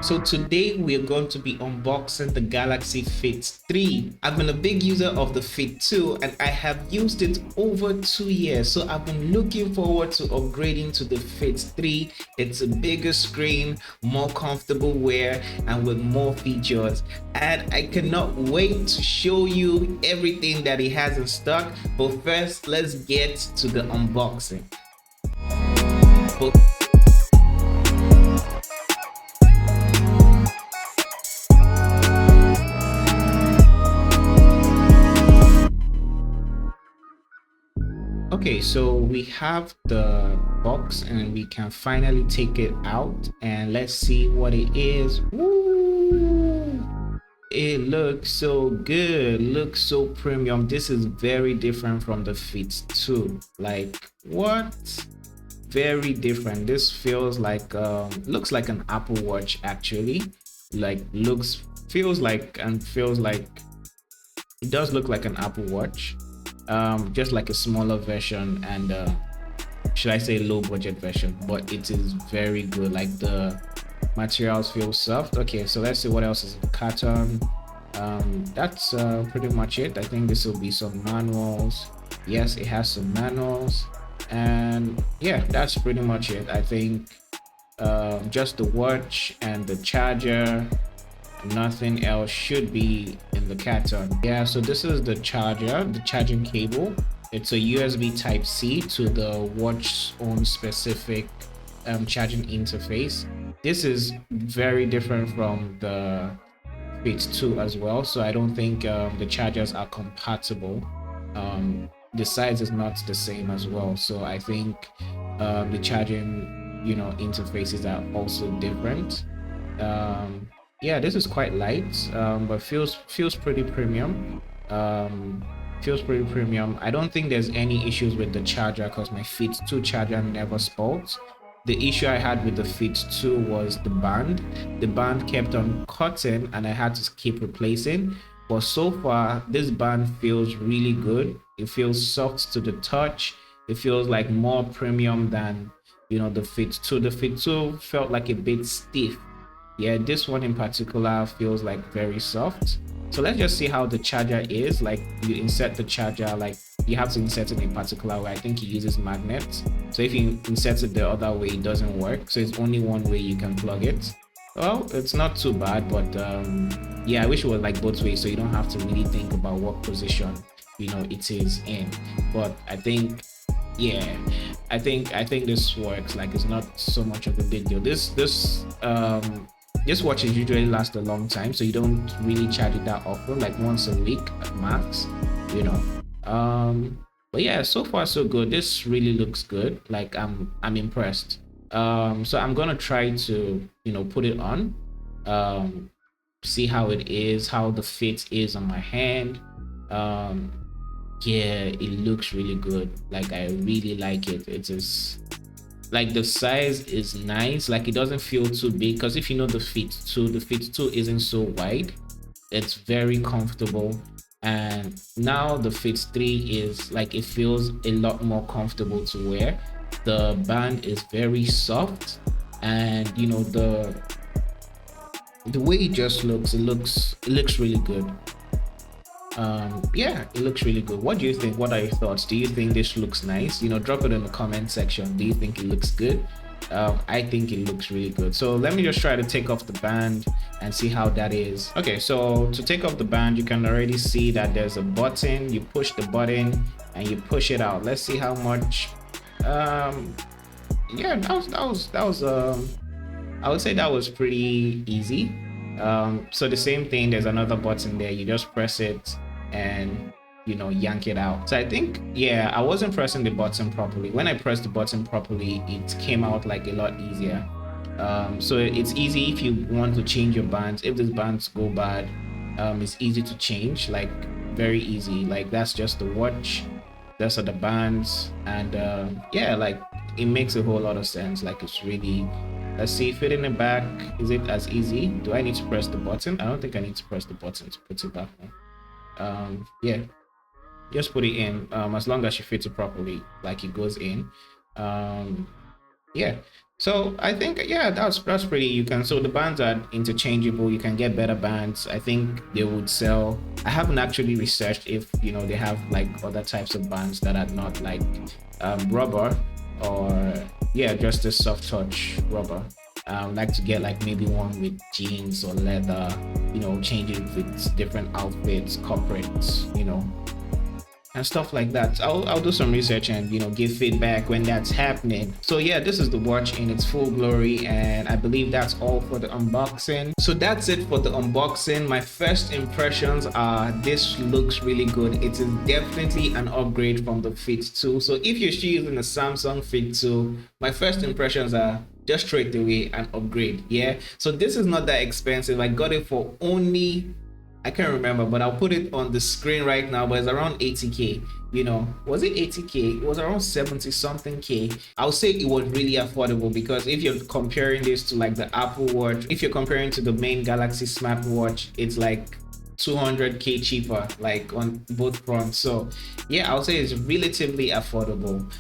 So today we are going to be unboxing the Galaxy Fit3. I've been a big user of the Fit2 and I have used it over 2 years. So I've been looking forward to upgrading to the Fit3. It's a bigger screen, more comfortable wear, and with more features. And I cannot wait to show you everything that it has in stock. But first, let's get to the unboxing. Okay, so we have the box and we can finally take it out and let's see what it is. Woo! It looks so good, looks so premium. This is very different from the Fit 2. Like, what? Very different. This feels like looks like an Apple Watch actually. Like feels like it does look like an Apple Watch. Just like a smaller version and should I say low budget version, but it is very good. Like the materials feel soft. Okay, so let's see what else is in the carton. That's pretty much it. I think this will be some manuals. Yes, it has some manuals, and yeah, that's pretty much it. I think just the watch and the charger. Nothing else should be in the carton. Yeah, so this is the charger, the charging cable. It's a USB type C to the watch's own specific charging interface. This is very different from the Fit 2 as well, so I don't think the chargers are compatible. The size is not the same as well, so I think the charging interfaces are also different. Yeah, this is quite light, but feels pretty premium. Feels pretty premium. I don't think there's any issues with the charger because my Fit 2 charger never spoiled. The issue I had with the Fit 2 was the band. The band kept on cutting and I had to keep replacing. But so far, this band feels really good. It feels soft to the touch. It feels like more premium than the Fit 2. The Fit 2 felt like a bit stiff. Yeah, this one in particular feels like very soft. So let's just see how the charger is. Like, you insert the charger, like you have to insert it in a particular way. I think it uses magnets, so if you insert it the other way, it doesn't work. So it's only one way you can plug it. Well, it's not too bad, but yeah, I wish it was like both ways, so you don't have to really think about what position it is in. But I think, yeah, I think this works. Like, it's not so much of a big deal. This watch is usually lasts a long time, so you don't really charge it that often, like once a week at max, but yeah, so far so good. This really looks good. Like, I'm impressed. So I'm gonna try to put it on, see how it is, how the fit is on my hand. Yeah, it looks really good. Like, I really like it. It is like, the size is nice. Like, it doesn't feel too big, because if you know the Fit 2 isn't so wide. It's very comfortable, and now the Fit 3 is like, it feels a lot more comfortable to wear. The band is very soft, and the way it just looks, it looks really good. Yeah, it looks really good. What do you think? What are your thoughts? Do you think this looks nice? Drop it in the comment section. Do you think it looks good? I think it looks really good. So let me just try to take off the band and see how that is. Okay, so to take off the band, you can already see that there's a button. You push the button and you push it out. Let's see how much. Yeah, that was I would say that was pretty easy. So the same thing, there's another button there. You just press it and yank it out. So I think, yeah, I wasn't pressing the button properly. When I pressed the button properly, it came out like a lot easier. So it's easy if you want to change your bands. If these bands go bad, it's easy to change, like very easy. Like, that's just the watch, those are the bands, and yeah, like, it makes a whole lot of sense. Like, it's really, let's see, fit in the back. Is it as easy? Do I need to press the button? I don't think I need to press the button to put it back on. Yeah, just put it in, as long as you fit it properly, like, it goes in. Yeah. So I think, yeah, that's pretty. You can, so the bands are interchangeable. You can get better bands. I think they would sell. I haven't actually researched if they have like other types of bands that are not like rubber, or yeah, just a soft touch rubber. Like to get like maybe one with jeans or leather, change it with different outfits, corporates, and stuff like that. I'll do some research and give feedback when that's happening. So yeah, this is the watch in its full glory, and I believe that's all for the unboxing. So that's it for the unboxing. My first impressions are this looks really good. It is definitely an upgrade from the Fit 2. So if you're using the Samsung Fit 2, my first impressions are just straight away an upgrade. Yeah, so this is not that expensive. I got it for only, I can't remember, but I'll put it on the screen right now, but it's around 80k. Was it 80k? It was around 70 something k. I'll say it was really affordable, because if you're comparing this to like the Apple Watch, if you're comparing to the main Galaxy smartwatch, it's like 200k cheaper, like on both fronts. So yeah, I'll say it's relatively affordable.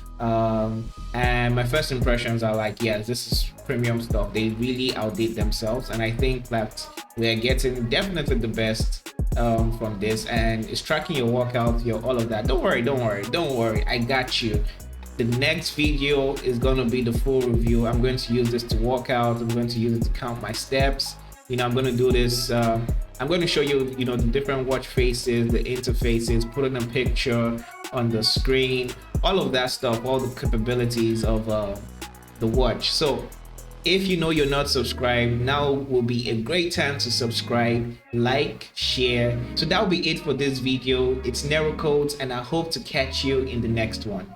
And my first impressions are like, yeah, this is premium stuff. They really outdid themselves, and I think that we're getting definitely the best from this, and it's tracking your workout, your all of that. Don't worry, I got you. The next video is going to be the full review. I'm going to use this to work out. I'm going to use it to count my steps. I'm going to do this. I'm going to show you, the different watch faces, the interfaces, putting a picture on the screen, all of that stuff, all the capabilities of the watch. So if you're not subscribed, now will be a great time to subscribe, like, share. So that will be it for this video. It's Nero Codes, and I hope to catch you in the next one.